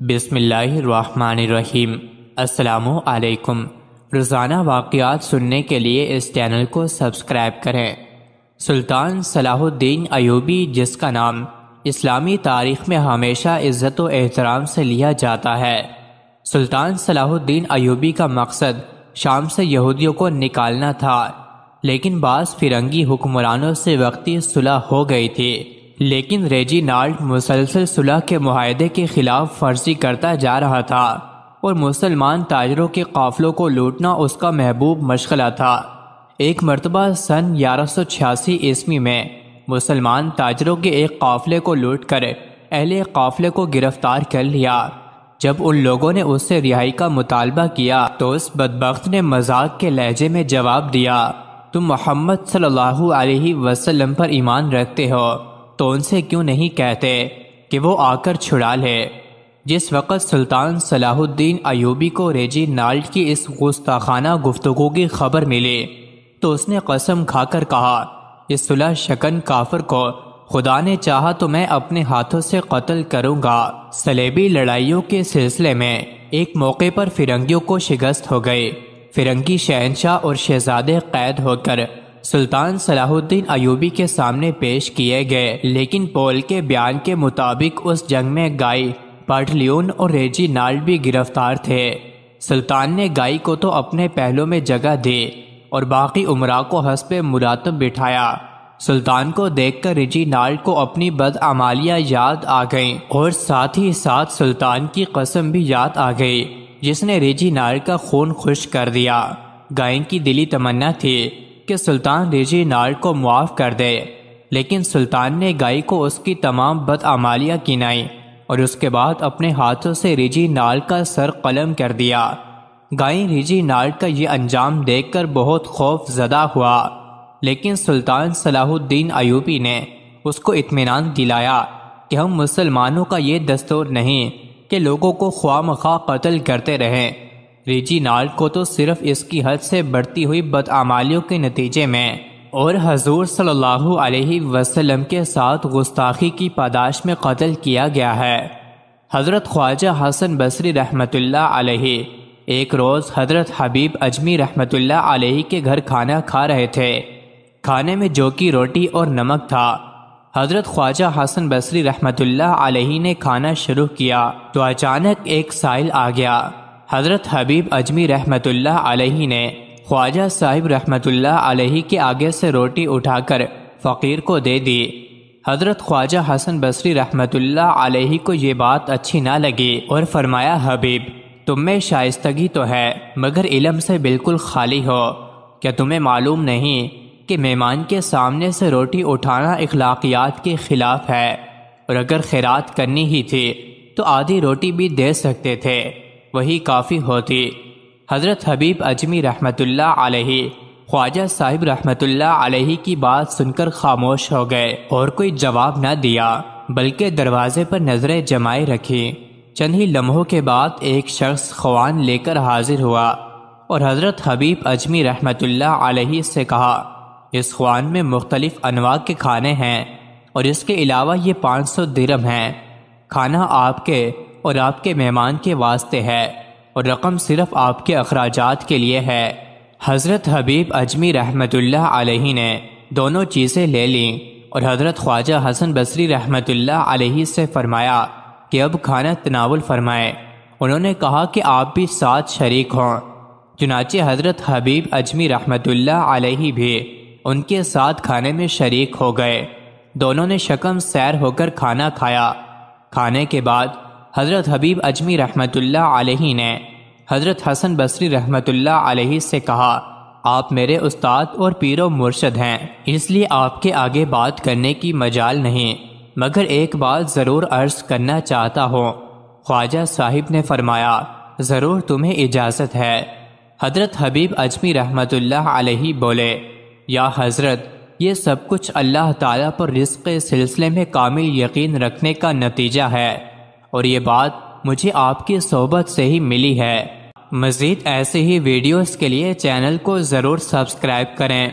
بسم اللہ الرحمن الرحیم۔ السلام علیکم۔ روزانہ واقعات سننے کے لیے اس چینل کو سبسکرائب کریں۔ سلطان صلاح الدین ایوبی، جس کا نام اسلامی تاریخ میں ہمیشہ عزت و احترام سے لیا جاتا ہے۔ سلطان صلاح الدین ایوبی کا مقصد شام سے یہودیوں کو نکالنا تھا، لیکن بعض فرنگی حکمرانوں سے وقتی صلح ہو گئی تھی، لیکن ریجینالڈ مسلسل صلح کے معاہدے کے خلاف ورزی کرتا جا رہا تھا اور مسلمان تاجروں کے قافلوں کو لوٹنا اس کا محبوب مشغلہ تھا۔ ایک مرتبہ سن 1186 عیسوی میں مسلمان تاجروں کے ایک قافلے کو لوٹ کر اہل قافلے کو گرفتار کر لیا۔ جب ان لوگوں نے اس سے رہائی کا مطالبہ کیا تو اس بدبخت نے مذاق کے لہجے میں جواب دیا، تم محمد صلی اللہ علیہ وسلم پر ایمان رکھتے ہو تو ان سے کیوں نہیں کہتے کہ وہ آ کر چھڑا لے؟ جس وقت سلطان صلاح الدین ایوبی کو ریجینالڈ کی اس گستاخانہ گفتگو کی خبر ملی تو اس نے قسم کھا کر کہا، اس صلح شکن کافر کو خدا نے چاہا تو میں اپنے ہاتھوں سے قتل کروں گا۔ صلیبی لڑائیوں کے سلسلے میں ایک موقع پر فرنگیوں کو شکست ہو گئی۔ فرنگی شہنشاہ اور شہزادے قید ہو کر سلطان صلاح الدین ایوبی کے سامنے پیش کیے گئے، لیکن پول کے بیان کے مطابق اس جنگ میں گائی، پارٹلیون اور ریجینالڈ بھی گرفتار تھے۔ سلطان نے گائی کو تو اپنے پہلو میں جگہ دی اور باقی امراء کو حسب مراتب بٹھایا۔ سلطان کو دیکھ کر ریجینالڈ کو اپنی بدعمالیاں یاد آ گئیں اور ساتھ ہی ساتھ سلطان کی قسم بھی یاد آ گئی جس نے ریجینالڈ کا خون خشک کر دیا۔ گائن کی دلی تمنا تھی کہ سلطان ریجینالڈ کو معاف کر دے، لیکن سلطان نے گائی کو اس کی تمام بدعمالیاں گنائیں اور اس کے بعد اپنے ہاتھوں سے ریجینالڈ کا سر قلم کر دیا۔ گائی ریجینالڈ کا یہ انجام دیکھ کر بہت خوف زدہ ہوا، لیکن سلطان صلاح الدین ایوبی نے اس کو اطمینان دلایا کہ ہم مسلمانوں کا یہ دستور نہیں کہ لوگوں کو خواہ مخواہ قتل کرتے رہیں۔ ریجینالڈ کو تو صرف اس کی حد سے بڑھتی ہوئی بدعمالیوں کے نتیجے میں اور حضور صلی اللہ علیہ وسلم کے ساتھ گستاخی کی پاداش میں قتل کیا گیا ہے۔ حضرت خواجہ حسن بصری رحمۃ اللہ علیہ ایک روز حضرت حبیب اجمی رحمۃ اللہ علیہ کے گھر کھانا کھا رہے تھے۔ کھانے میں جو کی روٹی اور نمک تھا۔ حضرت خواجہ حسن بصری رحمۃ اللہ علیہ نے کھانا شروع کیا تو اچانک ایک سائل آ گیا۔ حضرت حبیب اجمی رحمۃ اللہ علیہ نے خواجہ صاحب رحمۃ اللہ علیہ کے آگے سے روٹی اٹھا کر فقیر کو دے دی۔ حضرت خواجہ حسن بصری رحمۃ اللہ علیہ کو یہ بات اچھی نہ لگی اور فرمایا، حبیب تم میں شائستگی تو ہے مگر علم سے بالکل خالی ہو۔ کیا تمہیں معلوم نہیں کہ مہمان کے سامنے سے روٹی اٹھانا اخلاقیات کے خلاف ہے، اور اگر خیرات کرنی ہی تھی تو آدھی روٹی بھی دے سکتے تھے، وہی کافی ہوتی۔ حضرت حبیب اجمی رحمۃ اللہ علیہ خواجہ صاحب رحمۃ اللہ علیہ کی بات سن کر خاموش ہو گئے اور کوئی جواب نہ دیا، بلکہ دروازے پر نظریں جمائے رکھی۔ چند ہی لمحوں کے بعد ایک شخص خوان لے کر حاضر ہوا اور حضرت حبیب اجمی رحمۃ اللہ علیہ سے کہا، اس خوان میں مختلف انواع کے کھانے ہیں اور اس کے علاوہ یہ 500 درہم ہیں۔ کھانا آپ کے اور آپ کے مہمان کے واسطے ہے اور رقم صرف آپ کے اخراجات کے لیے ہے۔ حضرت حبیب اجمی رحمۃ اللہ علیہ نے دونوں چیزیں لے لیں اور حضرت خواجہ حسن بصری رحمۃ اللہ علیہ سے فرمایا کہ اب کھانا تناول فرمائیں۔ انہوں نے کہا کہ آپ بھی ساتھ شریک ہوں۔ چنانچہ حضرت حبیب اجمی رحمۃ اللہ علیہ بھی ان کے ساتھ کھانے میں شریک ہو گئے۔ دونوں نے شکم سیر ہو کر کھانا کھایا۔ کھانے کے بعد حضرت حبیب اجمی رحمۃ اللہ علیہ نے حضرت حسن بصری رحمۃ اللہ علیہ سے کہا، آپ میرے استاد اور پیر و مرشد ہیں، اس لیے آپ کے آگے بات کرنے کی مجال نہیں، مگر ایک بات ضرور عرض کرنا چاہتا ہوں۔ خواجہ صاحب نے فرمایا، ضرور تمہیں اجازت ہے۔ حضرت حبیب اجمی رحمۃ اللہ علیہ بولے، یا حضرت یہ سب کچھ اللہ تعالیٰ پر رزق کے سلسلے میں کامل یقین رکھنے کا نتیجہ ہے، اور یہ بات مجھے آپ کی صحبت سے ہی ملی ہے۔ مزید ایسے ہی ویڈیوز کے لیے چینل کو ضرور سبسکرائب کریں۔